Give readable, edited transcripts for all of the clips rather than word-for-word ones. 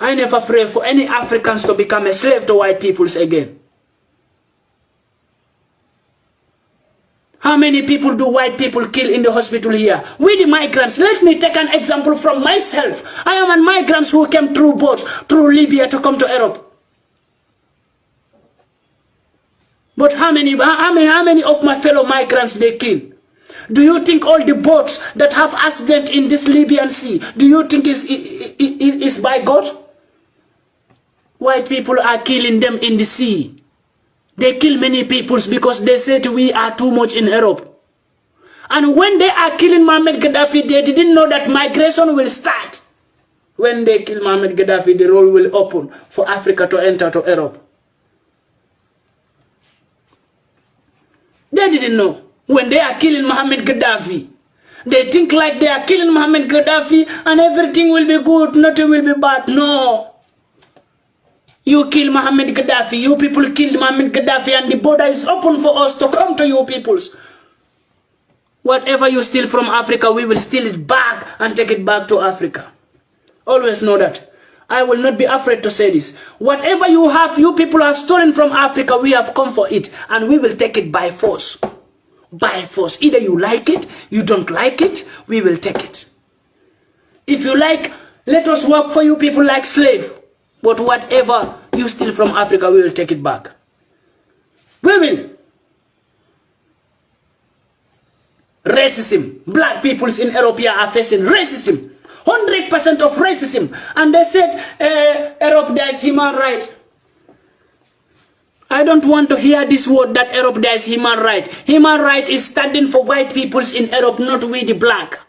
I never pray for any Africans to become a slave to white peoples again. How many people do white people kill in the hospital here? We the migrants. Let me take an example from myself. I am a migrant who came through boats, through Libya to come to Europe. But how many of my fellow migrants they kill? Do you think all the boats that have accident in this Libyan sea, do you think is by God? White people are killing them in the sea. They kill many peoples because they said we are too much in Europe. And when they are killing Mohammed Gaddafi, they didn't know that migration will start. When they kill Mohammed Gaddafi, the road will open for Africa to enter to Europe. They didn't know. When they are killing Mohammed Gaddafi, they think like they are killing Mohammed Gaddafi and everything will be good, nothing will be bad. No. You kill Mohammed Gaddafi, you people kill Mohammed Gaddafi, and the border is open for us to come to you peoples. Whatever you steal from Africa, we will steal it back and take it back to Africa. Always know that. I will not be afraid to say this. Whatever you have, you people have stolen from Africa, we have come for it, and we will take it by force. By force. Either you like it, you don't like it, we will take it. If you like, let us work for you people like slave. But whatever you steal from Africa, we will take it back. We will. Racism. Black peoples in Europe are facing racism. 100% of racism. And they said, Europe there is human rights. I don't want to hear this word that Europe there is human right. Human right is standing for white peoples in Europe, not we the black.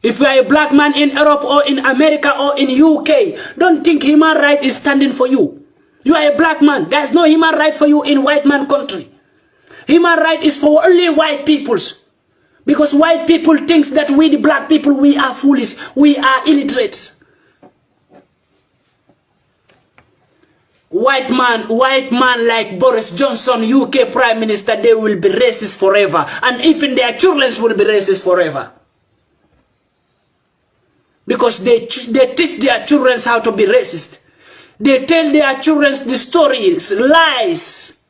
If you are a black man in Europe or in America or in UK, don't think human right is standing for you. You are a black man. There's no human right for you in white man country. Human right is for only white peoples. Because white people think that we the black people, we are foolish. We are illiterates. White man like Boris Johnson, UK Prime Minister, they will be racist forever. And even their children will be racist forever. Because they teach their children how to be racist. They tell their children the stories, lies.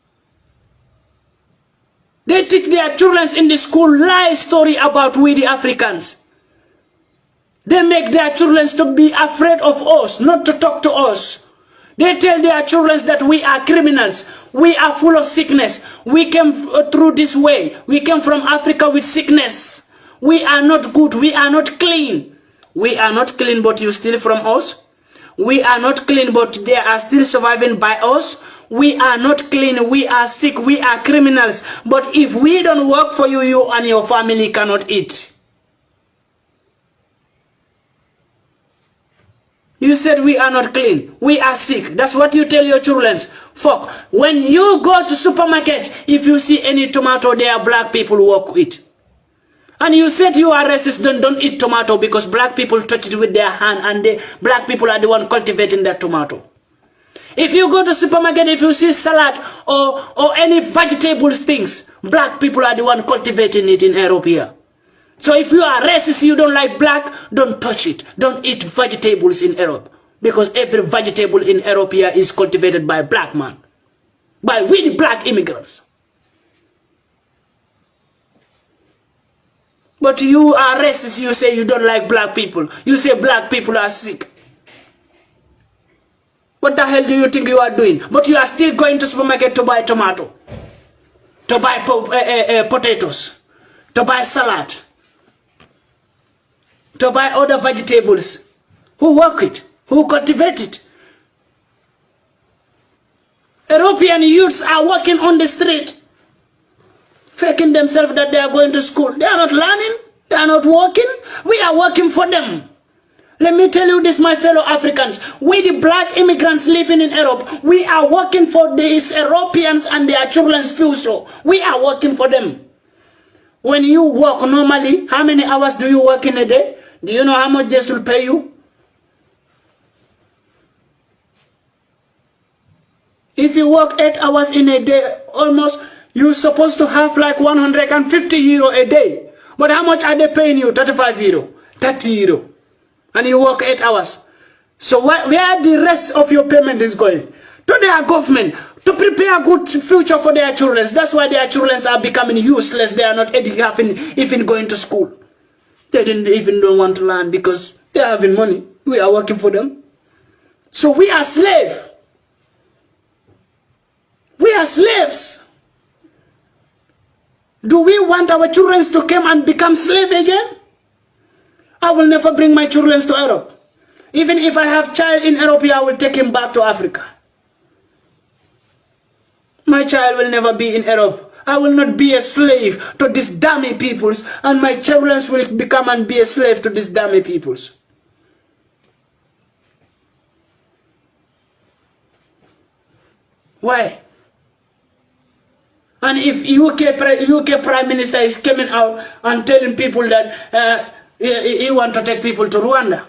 They teach their children in the school lie story about we the Africans. They make their children to be afraid of us, not to talk to us. They tell their children that we are criminals. We are full of sickness. We came through this way. We came from Africa with sickness. We are not good. We are not clean. We are not clean, but you steal from us. We are not clean, but they are still surviving by us. We are not clean. We are sick. We are criminals. But if we don't work for you, you and your family cannot eat. You said we are not clean. We are sick. That's what you tell your children. Fuck. When you go to supermarket, if you see any tomato there, black people walk it. And you said you are racist, don't eat tomato because black people touch it with their hand and black people are the one cultivating that tomato. If you go to supermarket, if you see salad or any vegetables things, black people are the one cultivating it in Europe here. So if you are racist, you don't like black, don't touch it. Don't eat vegetables in Europe. Because every vegetable in Europe here is cultivated by black man. By we the black immigrants. But you are racist, you say you don't like black people. You say black people are sick. What the hell do you think you are doing? But you are still going to supermarket to buy tomato. To buy potatoes. To buy salad. To buy other vegetables. Who work it? Who cultivate it? European youths are working on the street. Faking themselves that they are going to school. They are not learning. They are not working. We are working for them. Let me tell you this, my fellow Africans. We the black immigrants living in Europe, we are working for these Europeans and their children's future. We are working for them. When you work normally, how many hours do you work in a day? Do you know how much they should pay you? If you work 8 hours in a day, almost, you're supposed to have like 150 euro a day. But how much are they paying you? 35 euro, 30 euro. And you work 8 hours. So where the rest of your payment is going? To their government, to prepare a good future for their children. That's why their children are becoming useless. They are not even going to school. They don't want to learn because they are having money. We are working for them. So we are slaves. We are slaves. Do we want our children to come and become slaves again? I will never bring my children to Europe. Even if I have a child in Europe, I will take him back to Africa. My child will never be in Europe. I will not be a slave to these dummy peoples, and my children will become and be a slave to these dummy peoples. Why? And if UK Prime Minister is coming out and telling people that he want to take people to Rwanda,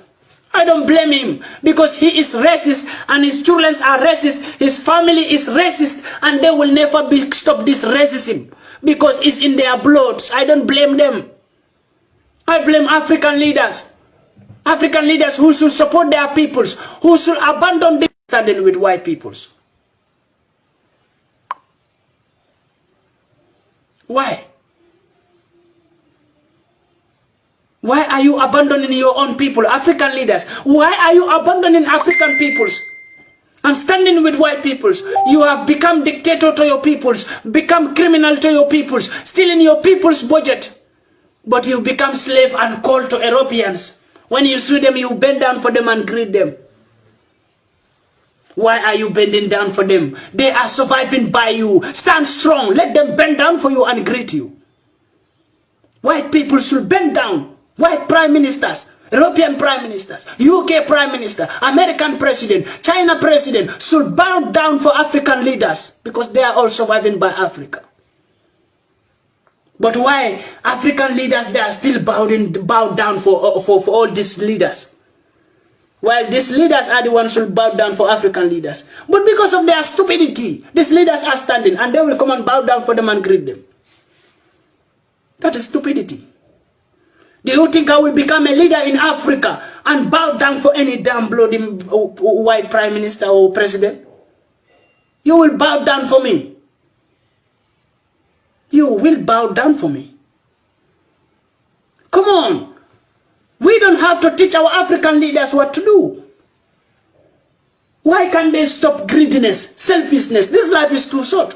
I don't blame him, because he is racist and his children are racist, his family is racist, and they will never stop this racism because it's in their blood. I don't blame them. I blame African leaders who should support their peoples, who should abandon the standing with white peoples. Why? Why are you abandoning your own people, African leaders? Why are you abandoning African peoples and standing with white peoples? You have become dictator to your peoples, become criminal to your peoples, stealing your people's budget. But you become slave and call to Europeans. When you see them, you bend down for them and greet them. Why are you bending down for them? They are surviving by you. Stand strong. Let them bend down for you and greet you. White people should bend down. White prime ministers, European prime ministers, UK prime minister, American president, China president should bow down for African leaders because they are all surviving by Africa. But why African leaders, they are still bowed down for all these leaders? While these leaders are the ones who bow down for African leaders. But because of their stupidity, these leaders are standing and they will come and bow down for them and greet them. That is stupidity. Do you think I will become a leader in Africa and bow down for any damn bloody white prime minister or president? You will bow down for me. You will bow down for me. Come on. We don't have to teach our African leaders what to do. Why can't they stop greediness, selfishness? This life is too short.